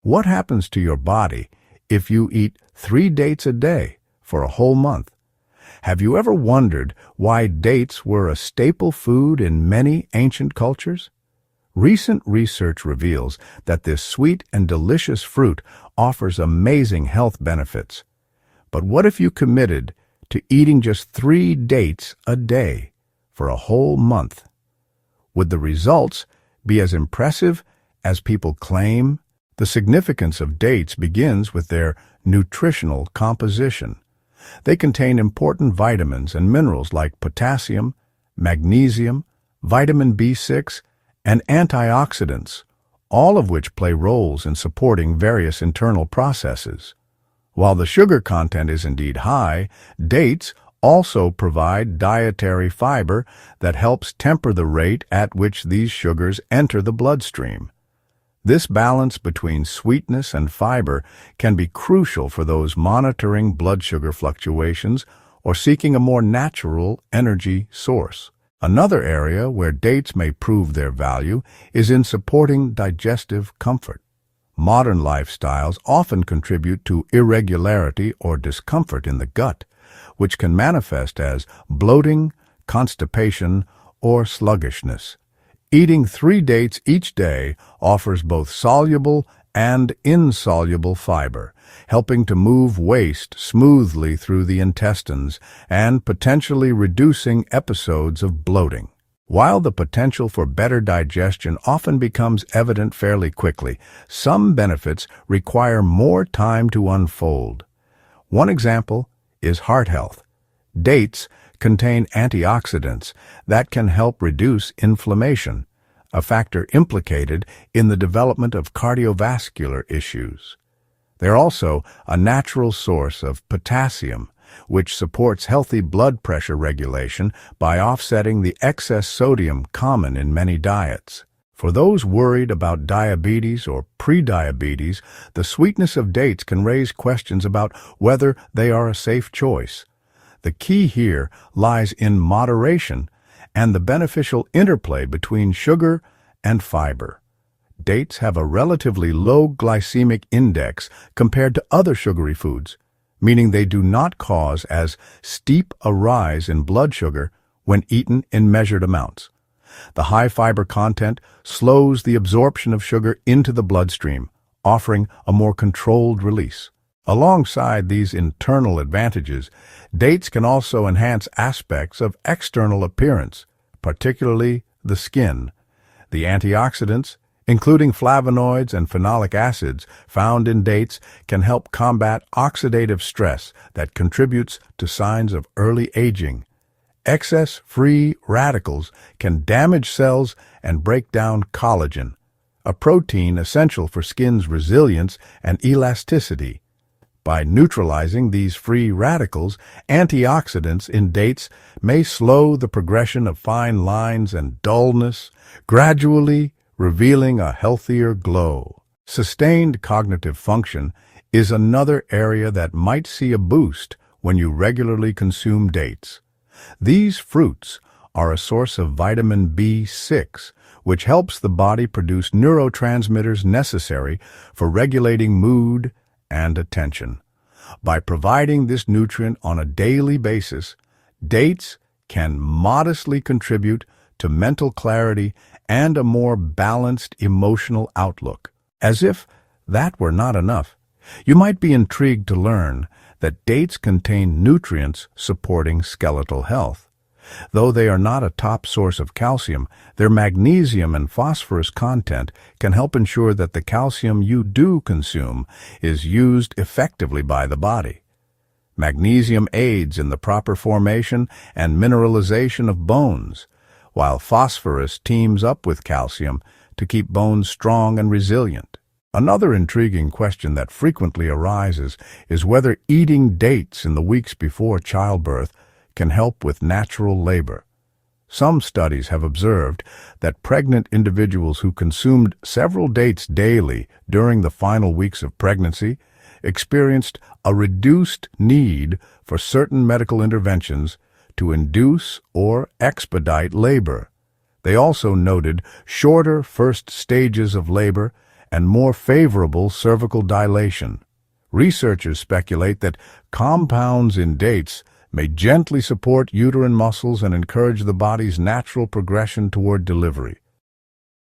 What happens to your body if you eat 3 dates a day for a whole month? Have you ever wondered why dates were a staple food in many ancient cultures? Recent research reveals that this sweet and delicious fruit offers amazing health benefits. But what if you committed to eating just 3 dates a day for a whole month? Would the results be as impressive as people claim? The significance of dates begins with their nutritional composition. They contain important vitamins and minerals like potassium, magnesium, vitamin B6, and antioxidants, all of which play roles in supporting various internal processes. While the sugar content is indeed high, dates also provide dietary fiber that helps temper the rate at which these sugars enter the bloodstream. This balance between sweetness and fiber can be crucial for those monitoring blood sugar fluctuations or seeking a more natural energy source. Another area where dates may prove their value is in supporting digestive comfort. Modern lifestyles often contribute to irregularity or discomfort in the gut, which can manifest as bloating, constipation, or sluggishness. Eating 3 dates each day offers both soluble and insoluble fiber, helping to move waste smoothly through the intestines and potentially reducing episodes of bloating. While the potential for better digestion often becomes evident fairly quickly, some benefits require more time to unfold. One example is heart health. Dates contain antioxidants that can help reduce inflammation, a factor implicated in the development of cardiovascular issues. They're also a natural source of potassium, which supports healthy blood pressure regulation by offsetting the excess sodium common in many diets. For those worried about diabetes or prediabetes, the sweetness of dates can raise questions about whether they are a safe choice. The key here lies in moderation and the beneficial interplay between sugar and fiber. Dates have a relatively low glycemic index compared to other sugary foods, meaning they do not cause as steep a rise in blood sugar when eaten in measured amounts. The high fiber content slows the absorption of sugar into the bloodstream, offering a more controlled release. Alongside these internal advantages, dates can also enhance aspects of external appearance, particularly the skin. The antioxidants, including flavonoids and phenolic acids found in dates, can help combat oxidative stress that contributes to signs of early aging. Excess free radicals can damage cells and break down collagen, a protein essential for skin's resilience and elasticity. By neutralizing these free radicals, antioxidants in dates may slow the progression of fine lines and dullness, gradually revealing a healthier glow. Sustained cognitive function is another area that might see a boost when you regularly consume dates. These fruits are a source of vitamin B6, which helps the body produce neurotransmitters necessary for regulating mood and attention. By providing this nutrient on a daily basis, dates can modestly contribute to mental clarity and a more balanced emotional outlook. As if that were not enough, you might be intrigued to learn that dates contain nutrients supporting skeletal health. Though they are not a top source of calcium, their magnesium and phosphorus content can help ensure that the calcium you do consume is used effectively by the body. Magnesium aids in the proper formation and mineralization of bones, while phosphorus teams up with calcium to keep bones strong and resilient. Another intriguing question that frequently arises is whether eating dates in the weeks before childbirth can help with natural labor. Some studies have observed that pregnant individuals who consumed several dates daily during the final weeks of pregnancy experienced a reduced need for certain medical interventions to induce or expedite labor. They also noted shorter first stages of labor and more favorable cervical dilation. Researchers speculate that compounds in dates may gently support uterine muscles and encourage the body's natural progression toward delivery.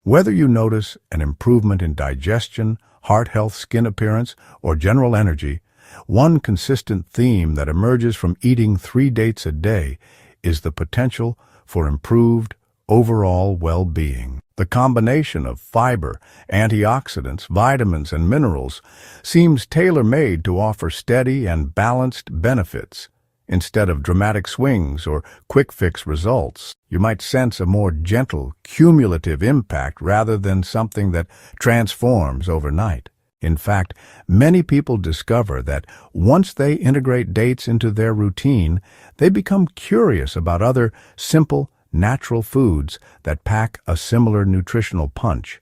Whether you notice an improvement in digestion, heart health, skin appearance, or general energy, one consistent theme that emerges from eating 3 dates a day is the potential for improved overall well-being. The combination of fiber, antioxidants, vitamins, and minerals seems tailor-made to offer steady and balanced benefits. Instead of dramatic swings or quick-fix results, you might sense a more gentle, cumulative impact rather than something that transforms overnight. In fact, many people discover that once they integrate dates into their routine, they become curious about other simple, natural foods that pack a similar nutritional punch.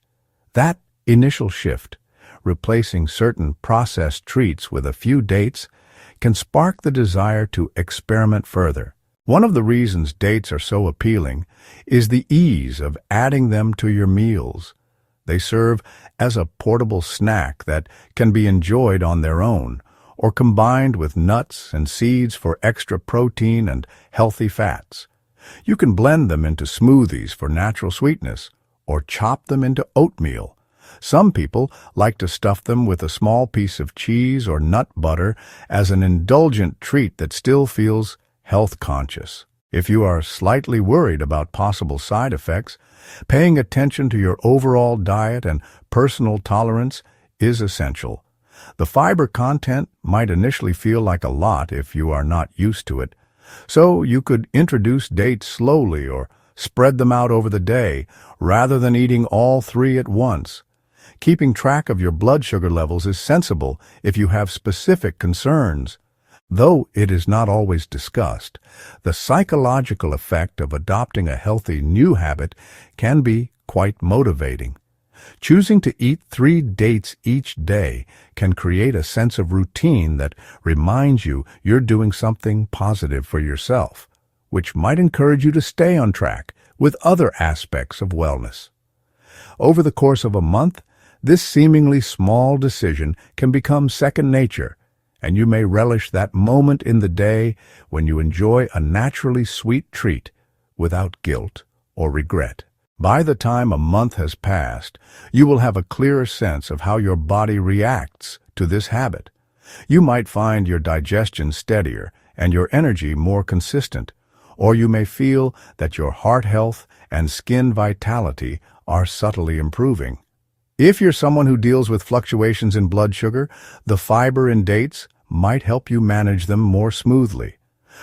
That initial shift, replacing certain processed treats with a few dates, can spark the desire to experiment further. One of the reasons dates are so appealing is the ease of adding them to your meals. They serve as a portable snack that can be enjoyed on their own or combined with nuts and seeds for extra protein and healthy fats. You can blend them into smoothies for natural sweetness or chop them into oatmeal. Some people like to stuff them with a small piece of cheese or nut butter as an indulgent treat that still feels health-conscious. If you are slightly worried about possible side effects, paying attention to your overall diet and personal tolerance is essential. The fiber content might initially feel like a lot if you are not used to it, so you could introduce dates slowly or spread them out over the day rather than eating all 3 at once. Keeping track of your blood sugar levels is sensible if you have specific concerns. Though it is not always discussed, the psychological effect of adopting a healthy new habit can be quite motivating. Choosing to eat 3 dates each day can create a sense of routine that reminds you you're doing something positive for yourself, which might encourage you to stay on track with other aspects of wellness. Over the course of a month, this seemingly small decision can become second nature, and you may relish that moment in the day when you enjoy a naturally sweet treat without guilt or regret. By the time a month has passed, you will have a clearer sense of how your body reacts to this habit. You might find your digestion steadier and your energy more consistent, or you may feel that your heart health and skin vitality are subtly improving. If you're someone who deals with fluctuations in blood sugar, the fiber in dates might help you manage them more smoothly.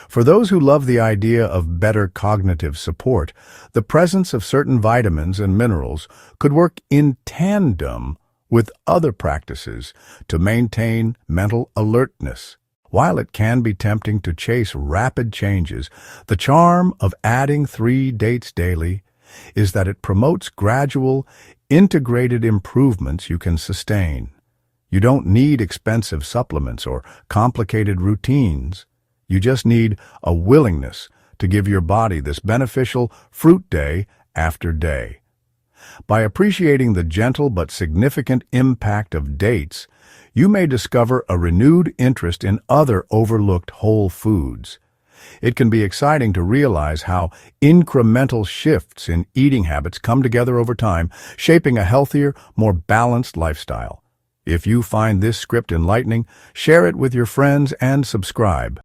For those who love the idea of better cognitive support, the presence of certain vitamins and minerals could work in tandem with other practices to maintain mental alertness. While it can be tempting to chase rapid changes, the charm of adding 3 dates daily is that it promotes gradual, integrated improvements you can sustain. You don't need expensive supplements or complicated routines. You just need a willingness to give your body this beneficial fruit day after day. By appreciating the gentle but significant impact of dates, you may discover a renewed interest in other overlooked whole foods. It can be exciting to realize how incremental shifts in eating habits come together over time, shaping a healthier, more balanced lifestyle. If you find this script enlightening, share it with your friends and subscribe.